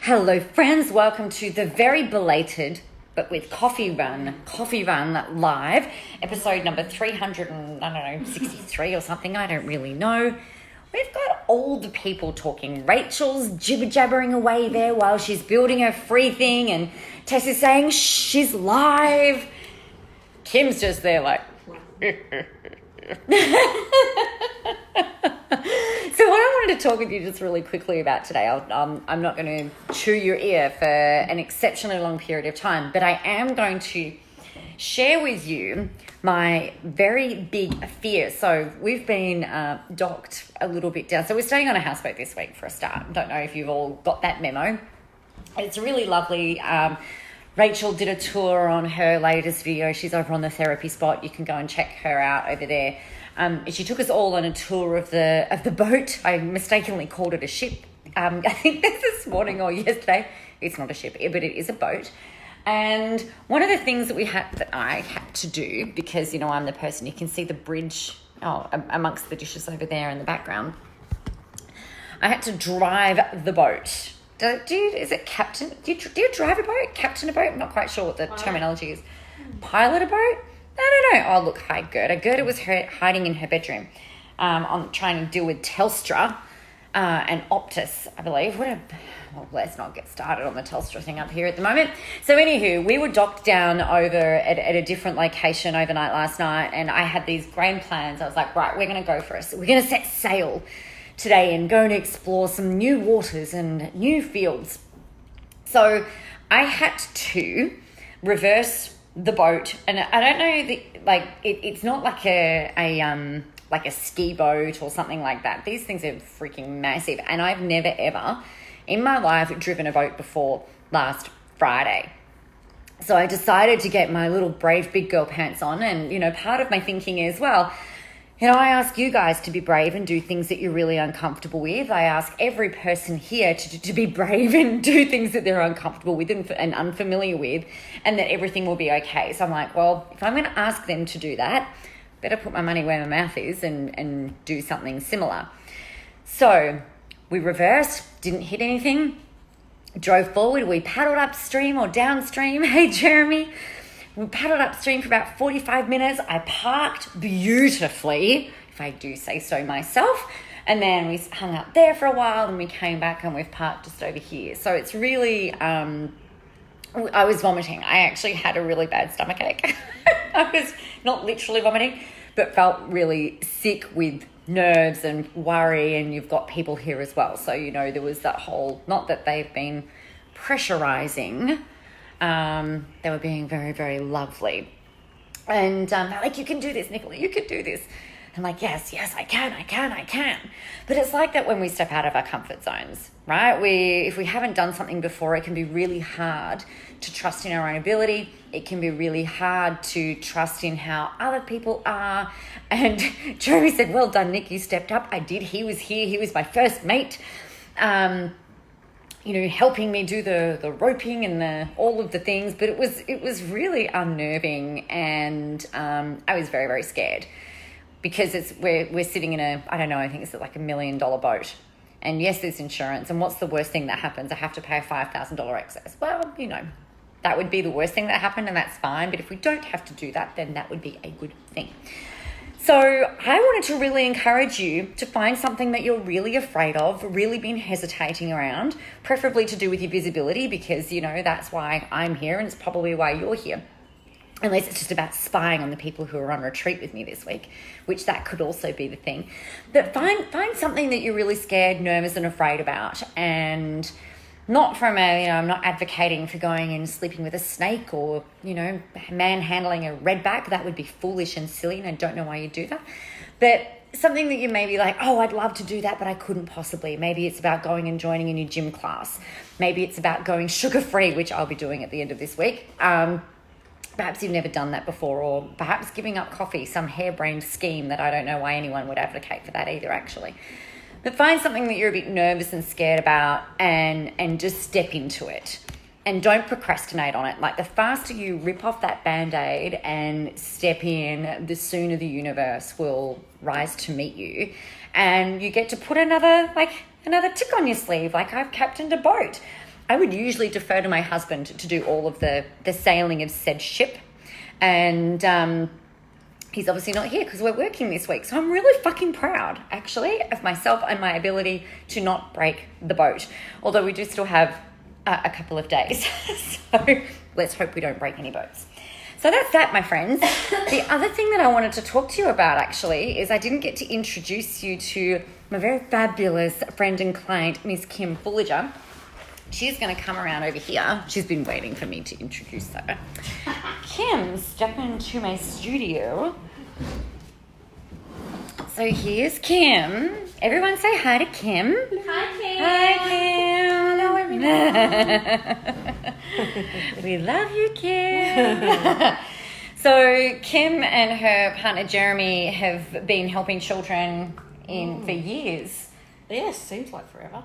Hello friends, welcome to the very belated, but with Coffee Run Live, episode number 363 or something, I don't really know. We've got all the people talking. Rachel's jibber-jabbering away there while she's building her free thing, and Tess is saying, shh, she's live. Kim's just there like... So what I wanted to talk with you just really quickly about today, I'm not going to chew your ear for an exceptionally long period of time, but I am going to share with you my very big fear. So we've been docked a little bit down. So we're staying on a houseboat this week for a start. Don't know if you've all got that memo. It's really lovely. Rachel did a tour on her latest video. She's over on the therapy spot. You can go and check her out over there. She took us all on a tour of the boat. I mistakenly called it a ship. I think that's this morning or yesterday. It's not a ship, but it is a boat. And one of the things that I had to do, because, you know, I'm the person, you can see the bridge amongst the dishes over there in the background. I had to drive the boat. Is it captain? Do you drive a boat? Captain a boat? I'm not quite sure what the terminology is. Pilot a boat? I don't know. Oh, look, hi, Gerda. Gerda was hiding in her bedroom on trying to deal with Telstra and Optus, I believe. Well, let's not get started on the Telstra thing up here at the moment. So anywho, we were docked down over at a different location overnight last night, and I had these grand plans. I was like, right, we're going to go for it. We're going to set sail today and go and explore some new waters and new fields. So I had to reverse the boat, and I don't know, it's not like a ski boat or something like that. These things are freaking massive, and I've never ever in my life driven a boat before last Friday. So I decided to get my little brave big girl pants on, and, you know, part of my thinking is, well, you know, I ask you guys to be brave and do things that you're really uncomfortable with. I ask every person here to be brave and do things that they're uncomfortable with and unfamiliar with, and that everything will be okay. So I'm like, well, if I'm going to ask them to do that, better put my money where my mouth is and do something similar. So we reversed, didn't hit anything, drove forward. We paddled upstream or downstream. Hey, Jeremy. We paddled upstream for about 45 minutes. I parked beautifully, if I do say so myself. And then we hung out there for a while, and we came back and we've parked just over here. So it's really, I was vomiting. I actually had a really bad stomachache. I was not literally vomiting, but felt really sick with nerves and worry. And you've got people here as well. So, you know, there was that whole, not that they've been pressurizing, they were being very, very lovely. And they're like, you can do this, Nicola, you can do this. I'm like, yes, I can. But it's like that when we step out of our comfort zones, right? If we haven't done something before, it can be really hard to trust in our own ability. It can be really hard to trust in how other people are. And Jeremy said, well done, Nick, you stepped up. I did. He was here. He was my first mate. You know, helping me do the roping and all of the things, but it was really unnerving, and I was very, very scared because we're sitting in I think it's like $1 million boat, and yes, there's insurance, and what's the worst thing that happens? I have to pay a $5,000 excess. Well, you know, that would be the worst thing that happened, and that's fine, but if we don't have to do that, then that would be a good thing. So I wanted to really encourage you to find something that you're really afraid of, really been hesitating around, preferably to do with your visibility, because, you know, that's why I'm here, and it's probably why you're here. Unless it's just about spying on the people who are on retreat with me this week, which that could also be the thing. But find something that you're really scared, nervous, and afraid about, and not from I'm not advocating for going and sleeping with a snake or, you know, manhandling a redback. That would be foolish and silly, and I don't know why you do that. But something that you may be like, oh, I'd love to do that, but I couldn't possibly. Maybe it's about going and joining a new gym class. Maybe it's about going sugar-free, which I'll be doing at the end of this week. Perhaps you've never done that before, or perhaps giving up coffee, some harebrained scheme that I don't know why anyone would advocate for that either, actually. But find something that you're a bit nervous and scared about, and just step into it. And don't procrastinate on it. Like, the faster you rip off that Band-Aid and step in, the sooner the universe will rise to meet you. And you get to put another tick on your sleeve. Like, I've captained a boat. I would usually defer to my husband to do all of the sailing of said ship. And he's obviously not here because we're working this week. So I'm really fucking proud, actually, of myself and my ability to not break the boat. Although we do still have a couple of days. So let's hope we don't break any boats. So that's that, my friends. The other thing that I wanted to talk to you about, actually, is I didn't get to introduce you to my very fabulous friend and client, Miss Kim Fullager. She's going to come around over here. She's been waiting for me to introduce her. Kim, step into my studio. So here's Kim. Everyone say hi to Kim. Hi, Kim. Hi, Kim. Hello, everyone. We love you, Kim. So Kim and her partner Jeremy have been helping children for years. Yes, seems like forever.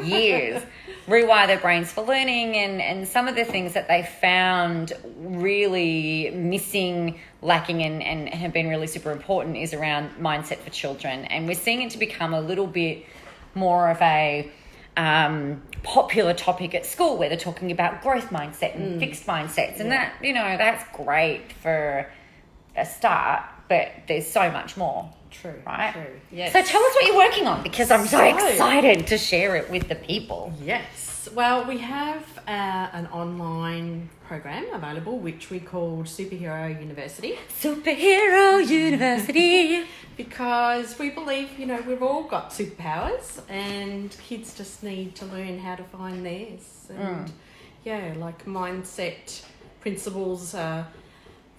Years. Rewire their brains for learning, and some of the things that they found really missing, lacking, and have been really super important is around mindset for children. And we're seeing it to become a little bit more of a popular topic at school, where they're talking about growth mindset and fixed mindsets. And that, that's great for a start, but there's so much more. True. Right? True. Yes. So tell us what you're working on, because I'm so excited to share it with the people. Yes. Well, we have an online program available, which we call Superhero University. Superhero University. Because we believe, we've all got superpowers, and kids just need to learn how to find theirs. And like mindset principles are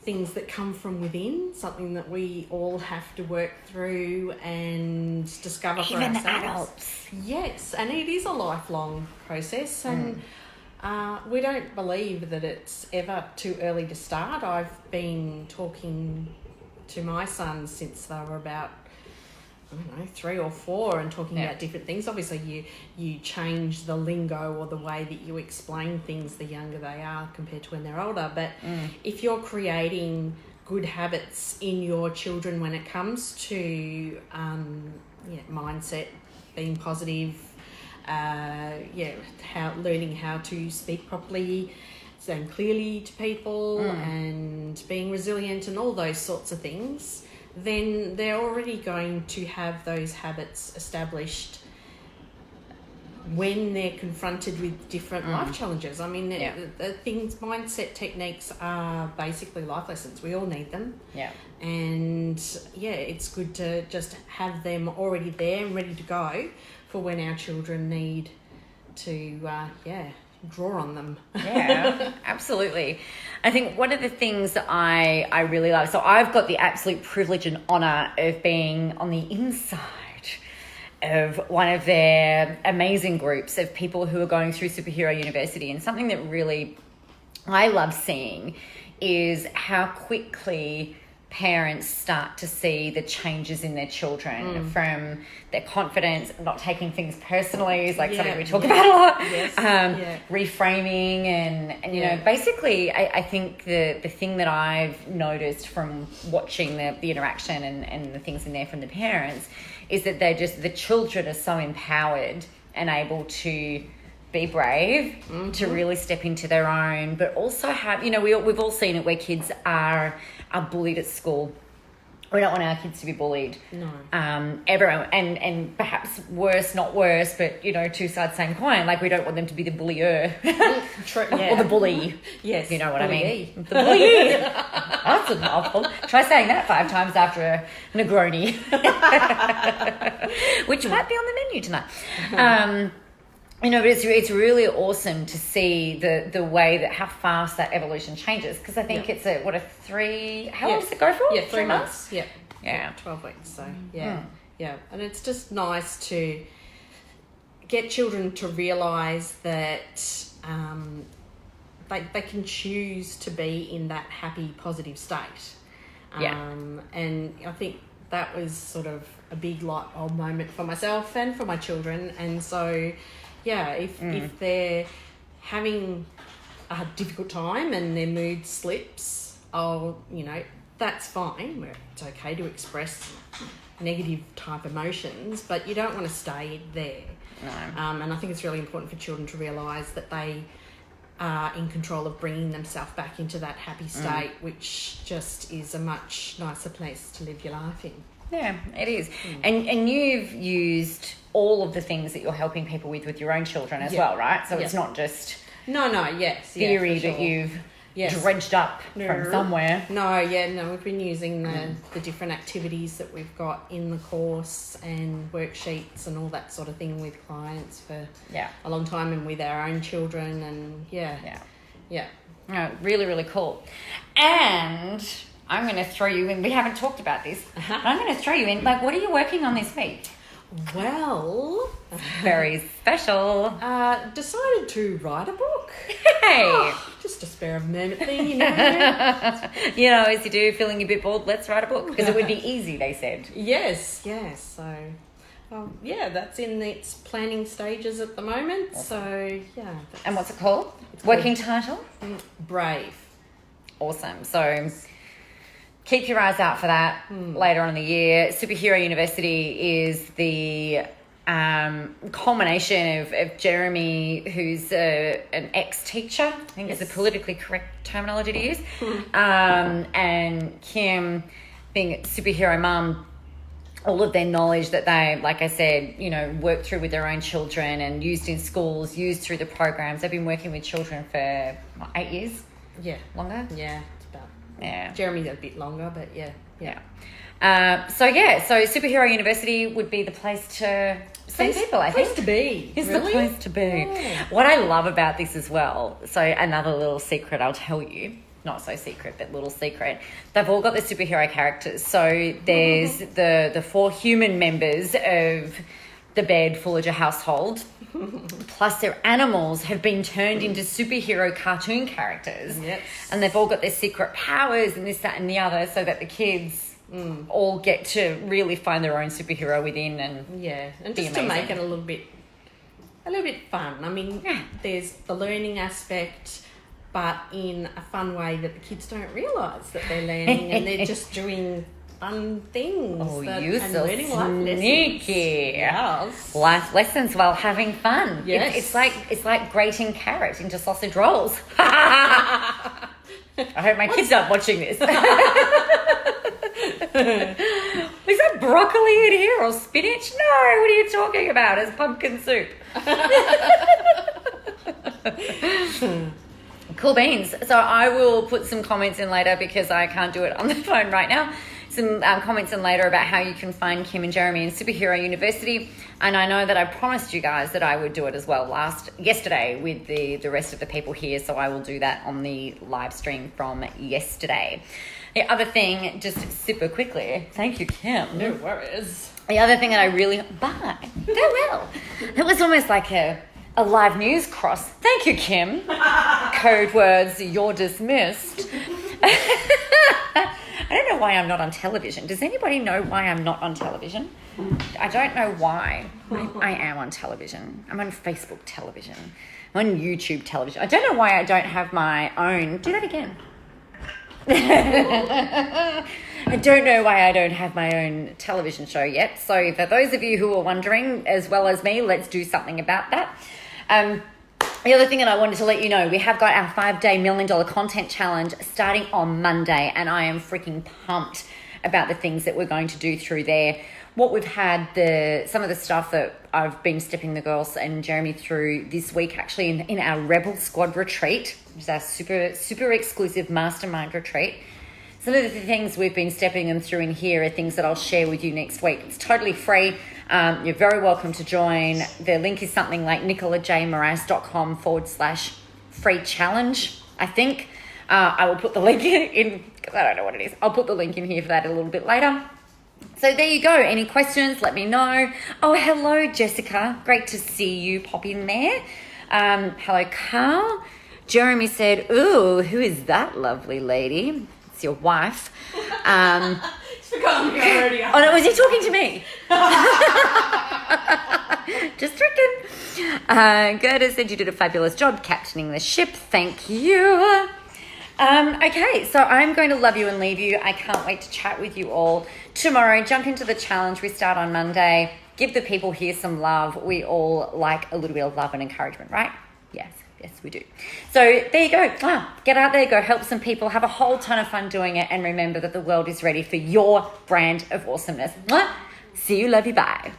things that come from within, something that we all have to work through and discover for ourselves. Even adults. Yes, and it is a lifelong process, and we don't believe that it's ever too early to start. I've been talking to my sons since they were about 3 or 4, and talking about different things. Obviously you change the lingo or the way that you explain things the younger they are compared to when they're older, but if you're creating good habits in your children when it comes to mindset, being positive, learning how to speak properly, saying clearly to people, and being resilient and all those sorts of things, then they're already going to have those habits established when they're confronted with different life challenges. I mean, the things, mindset techniques are basically life lessons. We all need them. Yeah. And it's good to just have them already there and ready to go for when our children need to, draw on them. Yeah, absolutely. I think one of the things that I really love, so I've got the absolute privilege and honour of being on the inside of one of their amazing groups of people who are going through Superhero University, and something that really I love seeing is how quickly parents start to see the changes in their children, from their confidence, not taking things personally is like something we talk about a lot, reframing and basically I think the thing that I've noticed from watching the interaction and the things in there from the parents is that the children are so empowered and able to be brave, to really step into their own, but also have, we've all seen it where kids are bullied at school. We don't want our kids to be bullied. No. Everyone, and perhaps worse, not worse, but, two sides, same coin. Like, we don't want them to be the bullier. True, or the bully. Yes. You know what bully. I mean? The bully. That's a mouthful. Try saying that 5 times after a Negroni. Which might be on the menu tonight. But it's really awesome to see the way that how fast that evolution changes, because I think it's how long does it go for? 3 months. Yeah. 12 weeks. So and it's just nice to get children to realise that they can choose to be in that happy, positive state. And I think that was sort of a big light bulb moment for myself and for my children, and so. If they're having a difficult time and their mood slips, that's fine. It's okay to express negative type emotions, but you don't want to stay there. No. And I think it's really important for children to realise that they are in control of bringing themselves back into that happy state, which just is a much nicer place to live your life in. Yeah, it is. And you've used all of the things that you're helping people with your own children as well, right? So it's not just theory that you've dredged up from somewhere. No, we've been using the different activities that we've got in the course and worksheets and all that sort of thing with clients for a long time, and with our own children, and No, really, really cool. And I'm going to throw you in. We haven't talked about this. But I'm going to throw you in. Like, what are you working on this week? Well, very special. Decided to write a book. Hey, just a spare of a moment thing, you know. You know, as you do, feeling a bit bored, let's write a book, because it would be easy, they said. Yes. So, that's in its planning stages at the moment. Awesome. So, And what's it called? Working title? Brave. Awesome. So keep your eyes out for that later on in the year. Superhero University is the culmination of Jeremy, who's an ex-teacher, I think is the politically correct terminology to use, and Kim being a superhero mum. All of their knowledge that they, like I said, you know, worked through with their own children and used in schools, used through the programs. They've been working with children for 8 years? Yeah. Longer? Yeah, it's about. Yeah. Jeremy's a bit longer, but yeah. So Superhero University would be the place to see people, I think. Place to be. It's the place to be. Yeah. What I love about this as well, so another little secret I'll tell you, not so secret, but little secret, they've all got the superhero characters. So there's the 4 human members of the Baird Fullager household, plus their animals have been turned into superhero cartoon characters. Yes. And they've all got their secret powers and this, that and the other, so that the kids all get to really find their own superhero within and and be just amazing. to make it a little bit fun. I mean, there's the learning aspect, but in a fun way that the kids don't realise that they're learning, and they're just doing fun things. Oh, you so life sneaky! Yes. Life lessons while having fun. Yes. It's like grating carrot into sausage rolls. I hope my kids aren't watching this. Is that broccoli in here or spinach? No, what are you talking about? It's pumpkin soup. Cool beans. So I will put some comments in later, because I can't do it on the phone right now. Some comments in later about how you can find Kim and Jeremy in Superhero University. And I know that I promised you guys that I would do it as well yesterday with the rest of the people here. So I will do that on the live stream from yesterday. The other thing, just super quickly, thank you, Kim. No worries. The other thing that I really... Bye. Farewell. It was almost like a live news cross. Thank you, Kim. Code words, you're dismissed. I don't know why I'm not on television. Does anybody know why I'm not on television? I don't know why I am on television. I'm on Facebook television. I'm on YouTube television. I don't know why I don't have my own... Do that again. I don't know why I don't have my own television show yet. So for those of you who are wondering, as well as me, let's do something about that. The other thing that I wanted to let you know, we have got our 5-day $1 million content challenge starting on Monday, and I am freaking pumped about the things that we're going to do through there. What we've had, some of the stuff that I've been stepping the girls and Jeremy through this week, actually in our Rebel Squad retreat, which is our super exclusive mastermind retreat. Some of the things we've been stepping them through in here are things that I'll share with you next week. It's totally free. You're very welcome to join. The link is something like nicolajmorass.com/free challenge, I think. I will put the link in because I don't know what it is. I'll put the link in here for that a little bit later. So there you go. Any questions, let me know. Oh, hello, Jessica. Great to see you pop in there. Hello, Carl. Jeremy said, ooh, who is that lovely lady? It's your wife. Forgotten you already. Oh, no, was he talking to me? Just tricking. Gerda said you did a fabulous job captaining the ship. Thank you. Okay, so I'm going to love you and leave you. I can't wait to chat with you all tomorrow. Jump into the challenge. We start on Monday. give the people here some love. We all like a little bit of love and encouragement, right? Yes, we do. So there you go. Get out there, go help some people, have a whole ton of fun doing it, and remember that the world is ready for your brand of awesomeness. See you, love you, bye.